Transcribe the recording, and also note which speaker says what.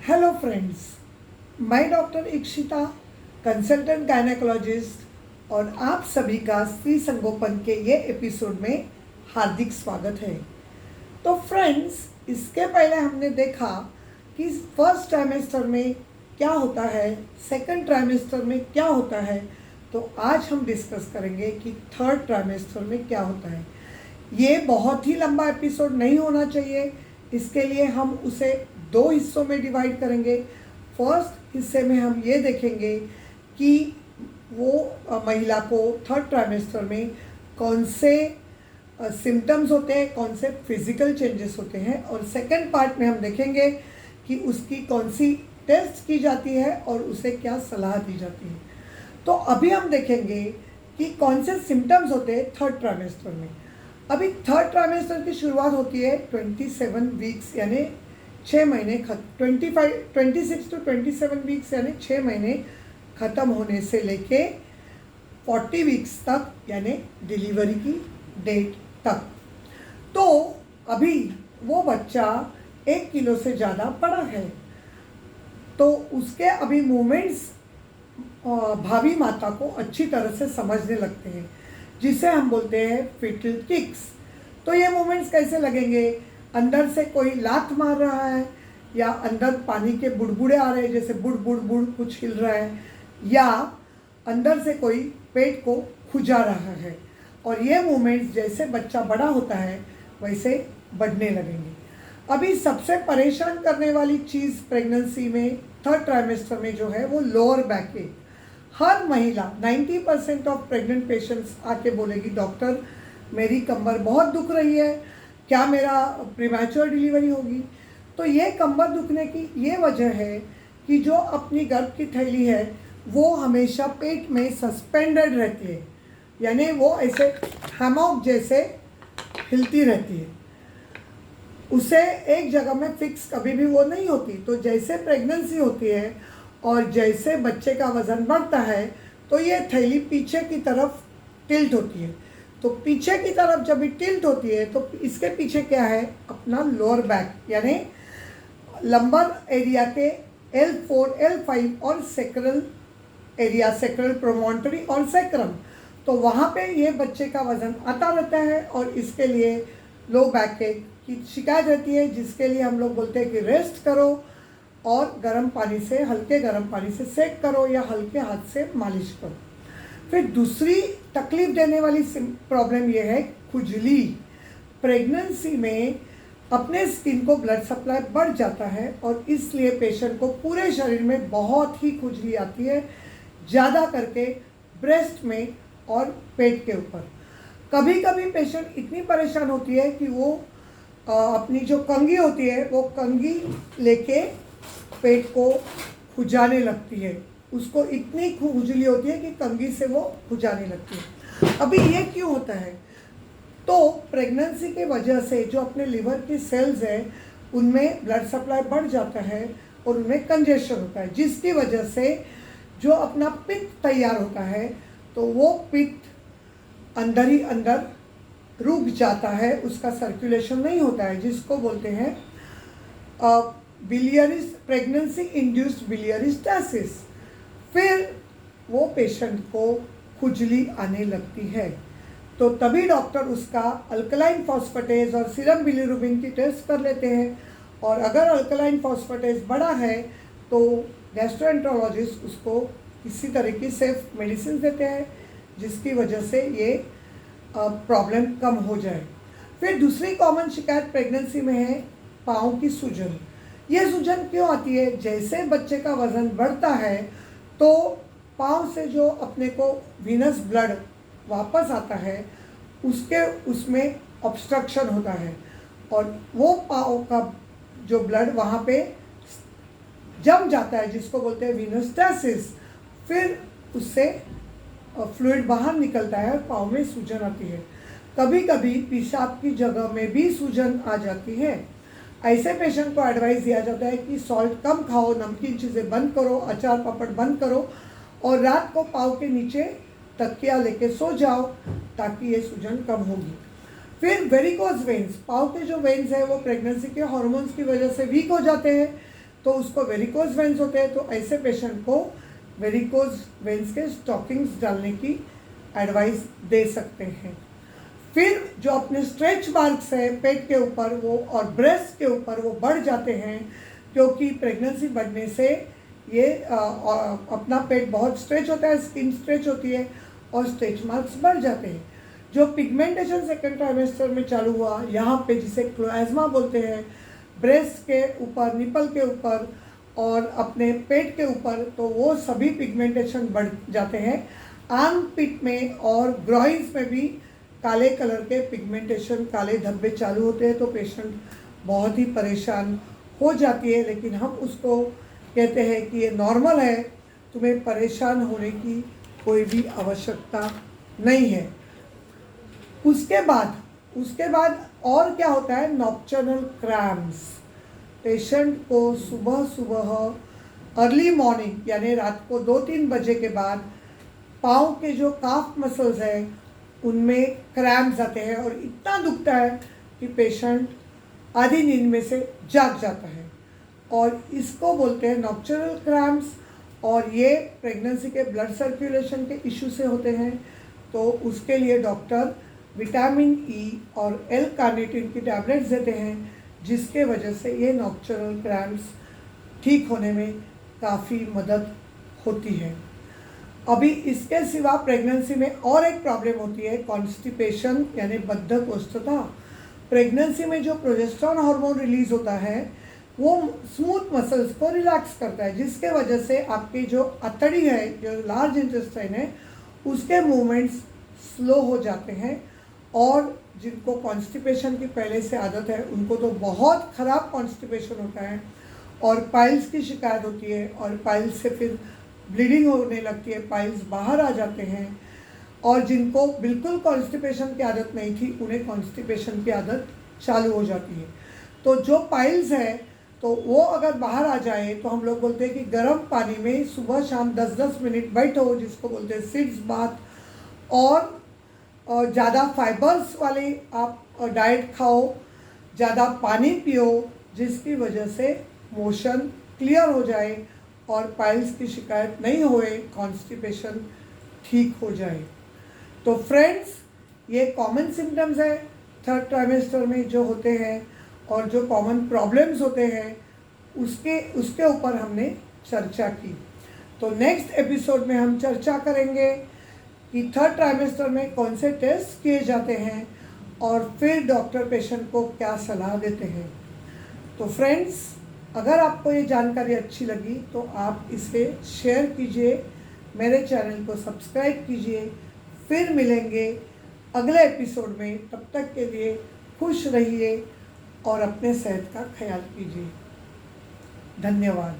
Speaker 1: Hello friends, मैं doctor Ikshita, consultant gynaecologist और आप सभी का स्त्री संगोपन के ये एपिसोड में हार्दिक स्वागत है। तो फ्रेंड्स, इसके पहले हमने देखा कि फर्स्ट ट्राइमेस्टर में क्या होता है, सेकंड ट्राइमेस्टर में क्या होता है। तो आज हम डिस्कस करेंगे कि थर्ड ट्राइमेस्टर में क्या होता है। ये बहुत ही लंबा एपिसोड नहीं होना चाहिए, इसके लिए हम उसे दो हिस्सों में डिवाइड करेंगे। फर्स्ट हिस्से में हम ये देखेंगे कि वो महिला को थर्ड ट्राइमेस्टर में कौन से सिम्टम्स होते हैं, कौन से फिजिकल चेंजेस होते हैं, और सेकंड पार्ट में हम देखेंगे कि उसकी कौन सी टेस्ट की जाती है और उसे क्या सलाह दी जाती है। तो अभी हम देखेंगे कि कौन से सिम्टम्स होते हैं थर्ड ट्राइमेस्टर में। अभी थर्ड ट्राइमेस्टर की शुरुआत होती है 27 वीक्स यानी 6 महीने 26 to 27 वीक्स यानी 6 महीने ख़त्म होने से लेके 40 वीक्स तक यानी डिलीवरी की डेट तक। तो अभी वो बच्चा 1 किलो से ज़्यादा बड़ा है, तो उसके अभी मूवमेंट्स भावी माता को अच्छी तरह से समझने लगते हैं, जिसे हम बोलते हैं फीटल किक्स। तो ये मूवमेंट्स कैसे लगेंगे? अंदर से कोई लात मार रहा है, या अंदर पानी के बुड़बुड़े आ रहे हैं, जैसे बुड़ बुड़ बुड़ कुछ हिल रहा है, या अंदर से कोई पेट को खुजा रहा है। और ये मूवमेंट्स जैसे बच्चा बड़ा होता है वैसे बढ़ने लगेंगे। अभी सबसे परेशान करने वाली चीज़ प्रेगनेंसी में थर्ड ट्राइमेस्टर में जो है वो लोअर बैक एक। हर महिला 90% ऑफ प्रेग्नेंट पेशेंट्स आके बोलेगी, डॉक्टर मेरी कमर बहुत दुख रही है, क्या मेरा प्रीमैच्योर डिलीवरी होगी? तो ये कमर दुखने की ये वजह है कि जो अपनी गर्भ की थैली है वो हमेशा पेट में सस्पेंडेड रहती है, यानी वो ऐसे हैमॉक जैसे हिलती रहती है, उसे एक जगह में फिक्स कभी भी वो नहीं होती। तो जैसे प्रेगनेंसी होती है और जैसे बच्चे का वज़न बढ़ता है तो ये थैली पीछे की तरफ टिल्ट होती है। तो पीछे की तरफ जब भी टिल्ट होती है तो इसके पीछे क्या है? अपना लोअर बैक यानी लंबर एरिया के L4, L5 और सेक्रल एरिया, सेक्रल प्रोमोंटरी और सेक्रम। तो वहाँ पे ये बच्चे का वज़न आता रहता है और इसके लिए लो बैक की शिकायत रहती है, जिसके लिए हम लोग बोलते हैं कि रेस्ट करो और गर्म पानी से, हल्के गर्म पानी से सेक करो या हल्के हाथ से मालिश करो। फिर दूसरी तकलीफ देने वाली प्रॉब्लम ये है खुजली। प्रेगनेंसी में अपने स्किन को ब्लड सप्लाई बढ़ जाता है और इसलिए पेशेंट को पूरे शरीर में बहुत ही खुजली आती है, ज़्यादा करके ब्रेस्ट में और पेट के ऊपर। कभी कभी पेशेंट इतनी परेशान होती है कि वो अपनी जो कंघी होती है वो कंघी लेके पेट को खुजाने लगती है, उसको इतनी खुजली होती है कि कंघी से वो खुजाने लगती है। अभी ये क्यों होता है? तो प्रेगनेंसी के वजह से जो अपने लिवर की सेल्स हैं उनमें ब्लड सप्लाई बढ़ जाता है और उनमें कंजेशन होता है, जिसकी वजह से जो अपना पित्त तैयार होता है तो वो पित्त अंदर ही अंदर रुक जाता है, उसका सर्कुलेशन नहीं होता है, जिसको बोलते हैं biliary pregnancy induced biliary stasis. फिर वो पेशेंट को खुजली आने लगती है। तो तभी डॉक्टर उसका अल्कलाइन फॉस्फेटेज और सीरम बिलीरुबिन की टेस्ट कर लेते हैं, और अगर अल्कलाइन फॉस्फेटेज बड़ा है तो गैस्ट्रोएंटरोलॉजिस्ट उसको किसी तरह की सेफ मेडिसिन देते हैं, जिसकी वजह से ये प्रॉब्लम कम हो जाए। फिर दूसरी कॉमन शिकायत प्रेगनेंसी में है पाँव की सूजन। ये सूजन क्यों आती है? जैसे बच्चे का वज़न बढ़ता है तो पाँव से जो अपने को वीनस ब्लड वापस आता है उसमें ऑब्स्ट्रक्शन होता है, और वो पाँव का जो ब्लड वहाँ पे जम जाता है, जिसको बोलते हैं वीनस स्टैसिस। फिर उससे फ्लूइड बाहर निकलता है और पाँव में सूजन आती है। कभी कभी पेशाब की जगह में भी सूजन आ जाती है। ऐसे पेशेंट को एडवाइस दिया जाता है कि सॉल्ट कम खाओ, नमकीन चीज़ें बंद करो, अचार पापड़ बंद करो, और रात को पाँव के नीचे तकिया लेके सो जाओ, ताकि ये सूजन कम होगी। फिर वेरिकोज वेन्स, पाँव के जो वेन्स है वो प्रेगनेंसी के हार्मोन्स की वजह से वीक हो जाते हैं, तो उसको वेरिकोज वेंस होते हैं, तो ऐसे पेशेंट को वेरिकोज वेंस के स्टॉकिंग्स डालने की एडवाइस दे सकते हैं। फिर जो अपने स्ट्रेच मार्क्स है पेट के ऊपर वो और ब्रेस्ट के ऊपर वो बढ़ जाते हैं, क्योंकि प्रेगनेंसी बढ़ने से ये अपना पेट बहुत स्ट्रेच होता है, स्किन स्ट्रेच होती है और स्ट्रेच मार्क्स बढ़ जाते हैं। जो पिगमेंटेशन सेकेंड ट्राइमेस्टर में चालू हुआ यहाँ पे, जिसे क्लोएज्मा बोलते हैं, ब्रेस्ट के ऊपर, निपल के ऊपर और अपने पेट के ऊपर, तो वो सभी पिगमेंटेशन बढ़ जाते हैं। आर्म पिट में और ग्रॉइंस में भी काले कलर के पिगमेंटेशन, काले धब्बे चालू होते हैं, तो पेशेंट बहुत ही परेशान हो जाती है। लेकिन हम उसको कहते हैं कि ये नॉर्मल है, तुम्हें परेशान होने की कोई भी आवश्यकता नहीं है। उसके बाद और क्या होता है, नॉक्टर्नल क्रैम्प्स। पेशेंट को सुबह अर्ली मॉर्निंग यानी रात को 2-3 बजे के बाद पाँव के जो काफ मसल्स हैं उनमें क्रैम्प्स आते हैं और इतना दुखता है कि पेशेंट आधी नींद में से जाग जाता है, और इसको बोलते हैं नॉक्टर्नल क्रैम्प्स। और ये प्रेगनेंसी के ब्लड सर्कुलेशन के इशू से होते हैं, तो उसके लिए डॉक्टर विटामिन ई और एल कार्निटिन की टैबलेट्स देते हैं, जिसके वजह से ये नॉक्टर्नल क्रैम्प्स ठीक होने में काफ़ी मदद होती है। अभी इसके सिवा प्रेगनेंसी में और एक प्रॉब्लम होती है, कॉन्स्टिपेशन यानी बद्धकोष्ठता। प्रेगनेंसी में जो प्रोजेस्टेरॉन हार्मोन रिलीज होता है वो स्मूथ मसल्स को रिलैक्स करता है, जिसके वजह से आपकी जो अतड़ी है, जो लार्ज इंटेस्टाइन है, उसके मूवमेंट्स स्लो हो जाते हैं। और जिनको कॉन्स्टिपेशन की पहले से आदत है उनको तो बहुत ख़राब कॉन्स्टिपेशन होता है और पाइल्स की शिकायत होती है, और पाइल्स से फिर ब्लीडिंग होने लगती है, पाइल्स बाहर आ जाते हैं। और जिनको बिल्कुल कॉन्स्टिपेशन की आदत नहीं थी उन्हें कॉन्स्टिपेशन की आदत चालू हो जाती है। तो जो पाइल्स है तो वो अगर बाहर आ जाए तो हम लोग बोलते हैं कि गर्म पानी में सुबह शाम 10-10 मिनट बैठो, जिसको बोलते हैं सिट्स बाथ, और ज़्यादा फाइबर्स वाले आप डाइट खाओ, ज़्यादा पानी पियो, जिसकी वजह से मोशन क्लियर हो जाए और पाइल्स की शिकायत नहीं होए, कॉन्स्टिपेशन ठीक हो जाए। तो फ्रेंड्स, ये कॉमन सिम्टम्स है थर्ड ट्राइमेस्टर में जो होते हैं, और जो कॉमन प्रॉब्लम्स होते हैं उसके ऊपर हमने चर्चा की। तो नेक्स्ट एपिसोड में हम चर्चा करेंगे कि थर्ड ट्राइमेस्टर में कौन से टेस्ट किए जाते हैं और फिर डॉक्टर पेशेंट को क्या सलाह देते हैं। तो फ्रेंड्स, अगर आपको ये जानकारी अच्छी लगी तो आप इसे शेयर कीजिए, मेरे चैनल को सब्सक्राइब कीजिए। फिर मिलेंगे अगले एपिसोड में, तब तक के लिए खुश रहिए और अपने सेहत का ख्याल कीजिए। धन्यवाद।